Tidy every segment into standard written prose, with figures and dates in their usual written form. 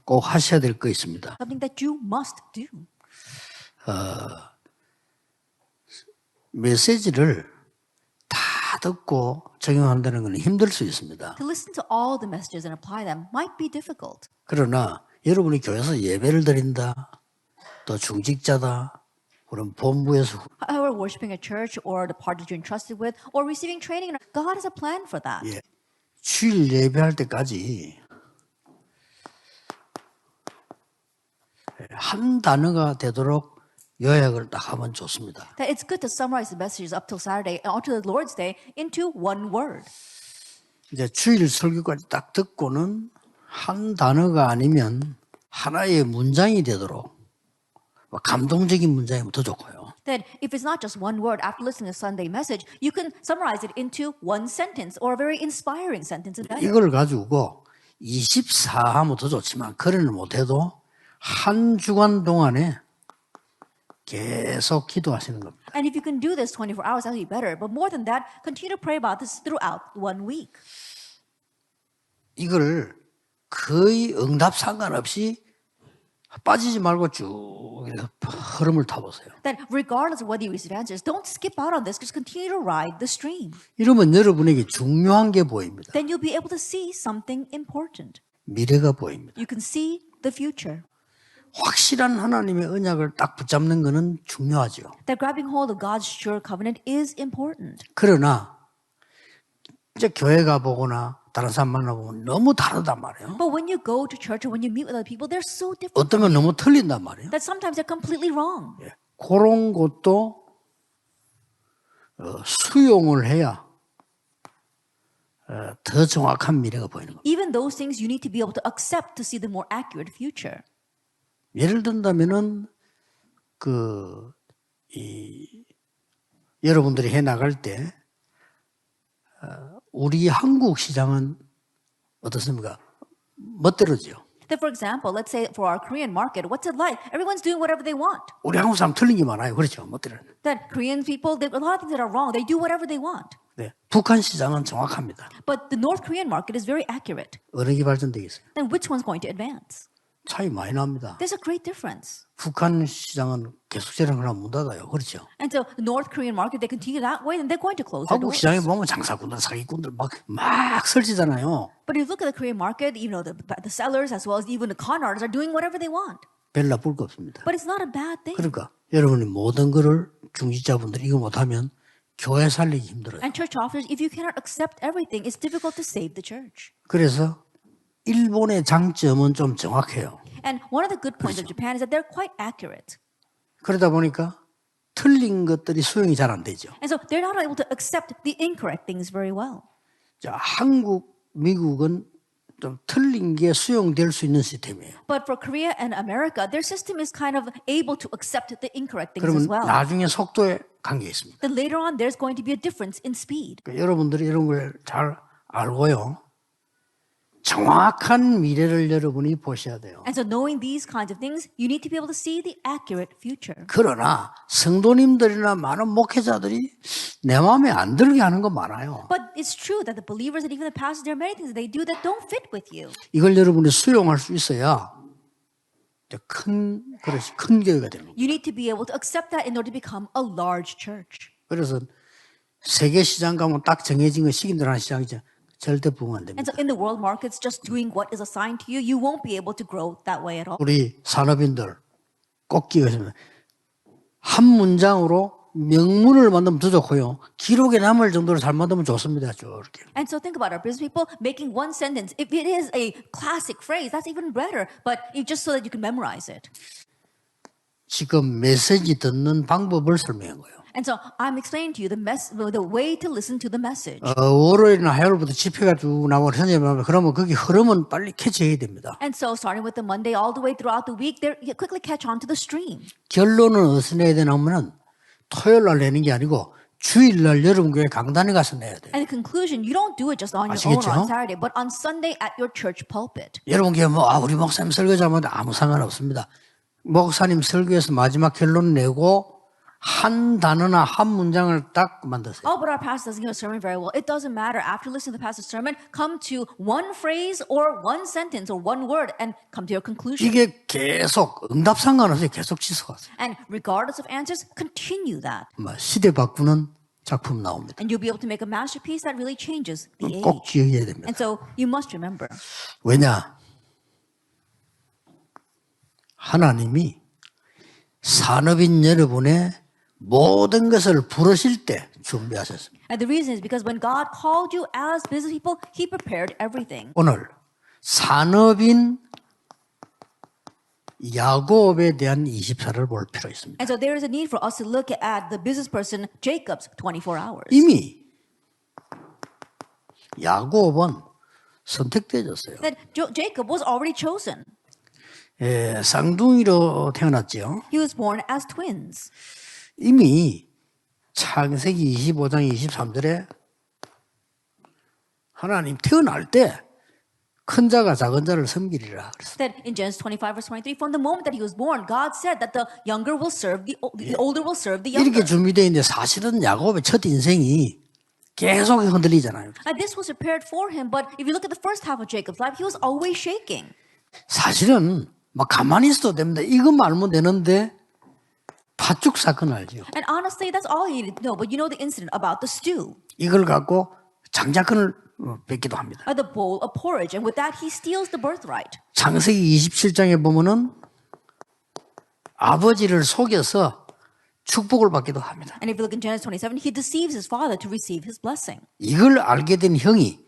꼭 하셔야 될 거 있습니다. Something that you must do. 메시지를 다 듣고 적용한다는 건 힘들 수 있습니다. To listen to all the messages and apply them might be difficult. 그러나 여러분이 교회에서 예배를 드린다, 또 중직자다, 그럼 본부에서 However, worshiping a church or the party you're entrusted with or receiving training, God has a plan for that. 예, 주일 예배할 때까지 한 단어가 되도록 요약을 딱 하면 좋습니다. That it's good to summarize the messages up till Saturday and onto the Lord's Day into one word. 이제 주일 설교까지 딱 듣고는 한 단어가 아니면 하나의 문장이 되도록 감동적인 문장이면 더 좋고요. That if it's not just one word after listening to Sunday message, you can summarize it into one sentence or a very inspiring sentence. 이걸 가지고 24 하면 더 좋지만 그래는 못해도 한 주간 동안에 계속 기도하시는 겁니다. And if you can do this 24 hours, that'll be better. But more than that, continue to pray about this throughout 1 week. 이걸 거의 응답 상관없이 빠지지 말고 쭉 흐름을 타보세요. That regardless of whether you receive answers, don't skip out on this. Just continue to ride the stream. 이러면 여러분에게 중요한 게 보입니다. Then you'll be able to see something important. 미래가 보입니다. You can see the future. 확실한 하나님의 언약을 딱 붙잡는 것은 중요하죠. That grabbing hold of God's sure covenant is important. 그러나 이제 교회 가보거나 다른 사람 만나보면 너무 다르단 말이에요. But when you go to church or when you meet with other people, they're so different. 어떤 건 너무 틀린단 말이에요. That sometimes they're completely wrong. 예. 그런 것도 수용을 해야 더 정확한 미래가 보이는 겁니다. Even those things you need to be able to accept to see the more accurate future. 예를 든다면은 여러분들이 해 나갈 때 우리 한국 시장은 어떻습니까? 멋대로죠. That for example, let's say for our Korean market, what's it like? Everyone's doing whatever they want. 우리 한국 사람 틀린 게 많아요. 그렇죠? 멋대로. That Korean people, a lot of things that are wrong. They do whatever they want. 네, 북한 시장은 정확합니다. But the North Korean market is very accurate. 어느 게 발전되겠어요? Then which one's going to advance? 차이 많이 납니다. There's a great difference. 북한 시장은 계속 재량을 하면 문 닫아요. 그렇죠? And so the North Korean market, they continue that way, then they're going to close their 한국 doors. 시장에 보면 장사꾼들, 사기꾼들 막 설치잖아요. But if you look at the Korean market, you know, the sellers as well as even the con artists are doing whatever they want. 별 나쁠 거 없습니다. But it's not a bad thing. 그러니까 여러분이 모든 거를 중직자분들이 이거 못하면 교회 살리기 힘들어요. And church officers, if you cannot accept everything, it's difficult to save the church. 그래서 일본의 장점은 좀 정확해요. And one of the good points of Japan is that they're quite accurate. 그러다 보니까 틀린 것들이 수용이 잘 안 되죠. And so they're not able to accept the incorrect things very well. 자, 한국, 미국은 좀 틀린 게 수용될 수 있는 시스템이에요. But for Korea and America, their system is kind of able to accept the incorrect things 그러면 as well. 나중에 속도에 관계 있습니다. Then later on, there's going to be a difference in speed. 그러니까 여러분들이 이런 걸 잘 알고요. 정확한 미래를 여러분이 보셔야 돼요. And so knowing these kinds of things, you need to be able to see the accurate future. 그러나 성도님들이나 많은 목회자들이 내 마음에 안 들게 하는 거 많아요. But it's true that the believers and even the pastors, there are many things that they do that don't fit with you. 이걸 여러분이 수용할 수 있어야 큰 교회가 되는 거예요. You need to be able to accept that in order to become a large church. 그래서 세계 시장 가면 딱 정해진 거 시킨들 하는 시장이죠. 절대 부흥 안 And 됩니다. so in the world markets, just doing what is assigned to you, you won't be able to grow that way at all. 우리 산업인들 꼭 기억하시면 한 문장으로 명문을 만들면 더 좋고요. 기록에 남을 정도로 잘 만들면 좋습니다. 이렇게. And so think about our business people making one sentence. If it is a classic phrase, that's even better. But just so that you can memorize it. 지금 메시지 듣는 방법을 설명한 거예요. And so I'm explaining to you the way to listen to the message. 월요일이나 화요일부터 집회가 쭉 나오고 선생님하면 그러면 거기 흐름은 빨리 캐치해야 됩니다. And so starting with the Monday all the way throughout the week, you quickly catch on to the stream. 결론은 어디서 내야 되냐면은 토요일 날 내는 게 아니고 주일 날 여러분 교회 강단에 가서 내야 돼요. And the conclusion, you don't do it just on your own on Saturday, but on Sunday at your church pulpit. 여러분 교회 우리 목사님 설교 잘못하면 아무 상관없습니다. 목사님 설교에서 마지막 결론 내고 한 단어나 한 문장을 딱 만드세요. Oh, but our pastor doesn't give a sermon very well. It doesn't matter. After listening to the pastor's sermon, come to one phrase or one sentence or one word and come to your conclusion. 이게 계속 응답 상관없이 계속 지속하세요. And regardless of answers, continue that. 시대 바꾸는 작품 나옵니다. And you'll be able to make a masterpiece that really changes the 꼭 age. 기억해야 됩니다. And so you must remember. 왜냐? 하나님이 산업인 여러분의 모든 것을 부르실 때 준비하셨습니다. And the reason is because when God called you as business people, He prepared everything. 오늘 산업인 야곱에 대한 24를 볼 필요가 있습니다. And so there is a need for us to look at the business person Jacob's 24 hours. 이미 야곱은 선택되어졌어요. That Jacob was already chosen. 쌍둥이로 태어났죠. He was born as twins. 이미 창세기 25장 23절에 하나님 태어날 때 큰 자가 작은 자를 섬기리라 그랬어요. That in Genesis 25 verse 23, from the moment that he was born, God said that the younger will serve the older will serve the younger. 이렇게 준비되어 있는데 사실은 야곱의 첫 인생이 계속 흔들리잖아요. And this was prepared for him, but if you look at the first half of Jacob's life, he was always shaking. 사실은 막 가만히 있어도 됩니다. 이것만 알면 되는데 팥죽 사건 알죠? And honestly, that's all you need to know. But you know the incident about the stew, 이걸 갖고 장자권을 뺏기도 합니다. the bowl of porridge, and with that he steals the birthright. 창세기 27장에 보면은 아버지를 속여서 축복을 받기도 합니다. And if you look in Genesis 27, he deceives his father to receive his blessing. 이걸 알게 된 형이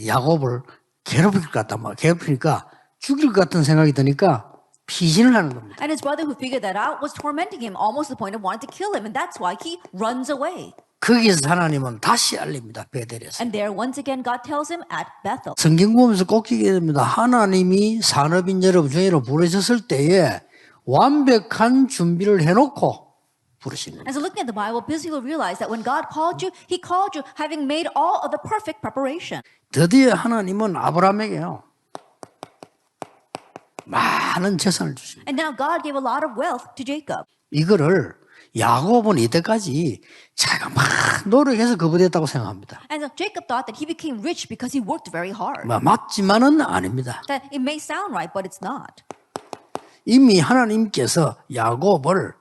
야곱을 괴롭힐 것 같단 말이야. 괴롭히니까 죽일 것 같은 생각이 드니까 피신을 하는 겁니다. And his brother who figured that out was tormenting him almost to the point of wanting to kill him. And that's why he runs away. 거기서 하나님은 다시 알립니다. 베델에서. And there once again God tells him at Bethel. 성경 보면서 꼭 기억해야 됩니다. 하나님이 산업인 여러분 중에로 부르셨을 때에 완벽한 준비를 해놓고 부르신 겁니다. And so looking at the Bible, busy will realize that when God called you, He called you having made all of the perfect preparation. 드디어 하나님은 아브라함에게요. 많은 재산을 주십니다. And now God gave a lot of wealth to Jacob. 이거를 야곱은 이때까지 자기가 막 노력해서 거부됐다고 생각합니다. And so Jacob thought that he became rich because he worked very hard. 맞지만은 아닙니다. That it may sound right, but it's not. 이미 하나님께서 야곱을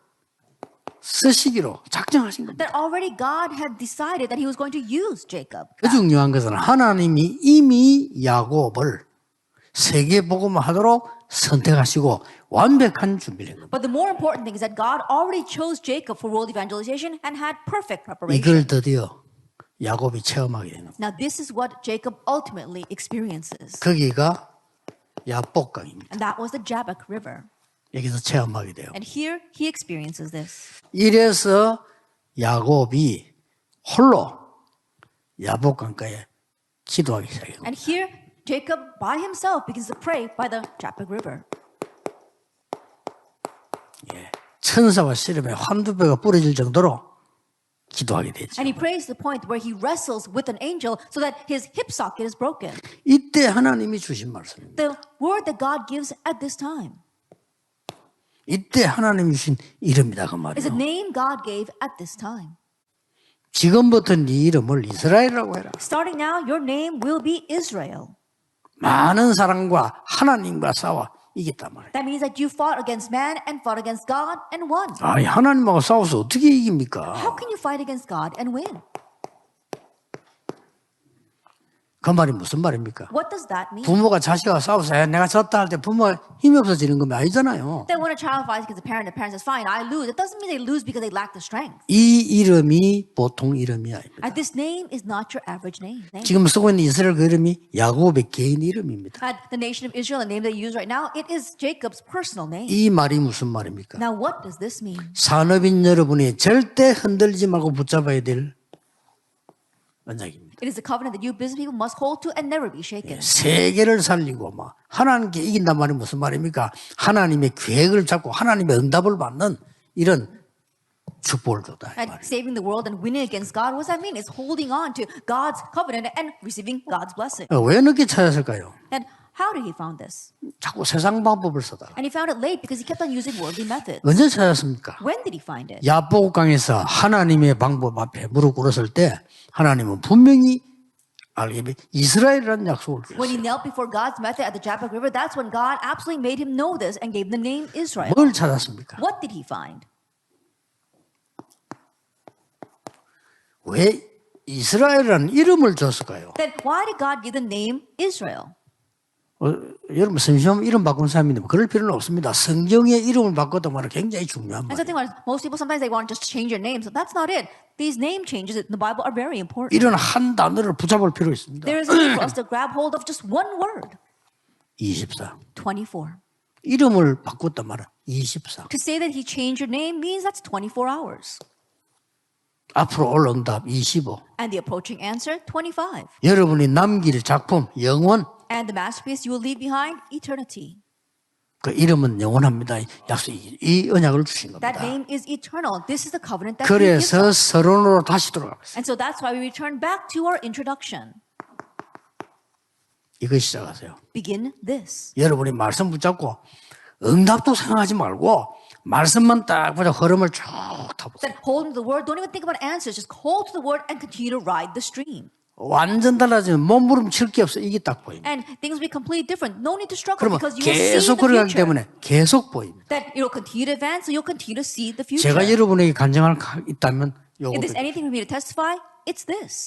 쓰시기로 작정하신 겁니다. That already God had decided that He was going to use Jacob. 그 중요한 것은 하나님이 이미 야곱을 세계복음을 하도록 선택하시고 완벽한 준비를 한 겁니다. But the more important thing is that God already chose Jacob for world evangelization and had perfect preparation. 이걸 드디어 야곱이 체험하게 되는 겁니다. Now this is what Jacob ultimately experiences. 거기가 야복강입니다. And that was the Jabbok River. 여기서 체험하게 돼요. And here he experiences this. 이래서 야곱이 홀로 야복강가에 기도하기 시작해요. And here Jacob by himself begins to pray by the Jabbok River. 천사와 씨름에 한두 배가 부러질 정도로 기도하게 되죠. And he prays to the point where he wrestles with an angel so that his hip socket is broken. 이때 하나님이 주신 말씀입니다. The word that God gives at this time 이때 하나님이 주신 이름이다 그 is a 말이에요. name God gave at this time. 지금부터 네 이름을 이스라엘이라고 해라. Starting now, your name will be Israel. 많은 사람과 하나님과 싸워 이겼단 말이에요. That means that you fought against man and fought against God and won. 아니 하나님하고 싸워서 어떻게 이깁니까? How can you fight against God and win? 그 말이 무슨 말입니까? What does that mean? 부모가 자식하고 싸워서 내가 졌다 할 때 부모가 힘이 없어지는 건 아니잖아요. That when a child fights against a parent says, fine, I lose. It doesn't mean they lose because they lack the strength. 이 이름이 보통 이름이 아닙니다. This name is not your average name. 지금 쓰고 있는 이스라엘 그 이름이 야곱의 개인 이름입니다. The nation of Israel, the name that you use right now, it is Jacob's personal name. 이 말이 무슨 말입니까? Now what does this mean? 산업인 여러분이 절대 흔들리지 말고 붙잡아야 될 언약입니다. It is a covenant that you business people must hold to and never be shaken. 세계를 살리고 막 하나님께 이긴단 말이 무슨 말입니까? 하나님의 계획을 잡고 하나님의 응답을 받는 이런 축복을 줬다. And saving the world and winning against God, what does that mean? It's holding on to God's covenant and receiving God's blessing. 왜 늦게 찾았을까요? And How did he found this? 자꾸 세상 방법을 쓰다가. And he found it late because he kept on using worldly methods. 언제 찾았습니까? When did he find it? 야복강에서 하나님의 방법 앞에 무릎 꿇었을 때 하나님은 분명히 알게 이스라엘이라는 약속을 When he 주셨어요. knelt before God's method at the Jabbok River, that's when God absolutely made him know this and gave the name Israel. 뭘 찾았습니까? What did he find? 왜 이스라엘이라는 이름을 줬을까요? Then why did God give the name Israel? 여러분 성경 이름 바꾼 사람인데 뭐 그럴 필요는 없습니다. 성경의 이름을 바꿨다 말은 굉장히 중요한 And so the 말이에요. thing was, most people sometimes they want to just change your name. So that's not it. These name changes in the Bible are very important. 이런 한 단어를 붙잡을 필요 있습니다. There is a need for us to grab hold of just one word. 24. 24. 이름을 바꿨다 말은 24. To say that he changed your name means that's 24 hours. 앞으로 올라온 답 25. And the approaching answer, 25. 여러분이 남길 작품 영원. And the masterpiece you will leave behind, eternity. 그 이름은 영원합니다. 약속 이 언약을 주신 That 겁니다. name is eternal. This is the covenant that he gives 그래서 us. 서론으로 다시 돌아가겠습니다. And so that's why we return back to our introduction. 이거 시작하세요. Begin this. 여러분이 말씀 붙잡고 응답도 생각하지 말고 말씀만 딱 보자 흐름을 쭉 타보세요. Then hold to the word. Don't even think about answers. Just hold to the word and continue to ride the stream. 완전 달라지면 몸부림칠 게 없어. 이게 딱 보입니다. And things will be completely different. No need to struggle 그러면 because you will see 계속 the 걸어가기 future. 때문에 계속 보입니다. That you'll continue to advance, so you'll continue to see the future. 제가 여러분에게 간증할 거 있다면 If there's 요거 anything for me to testify, it's this.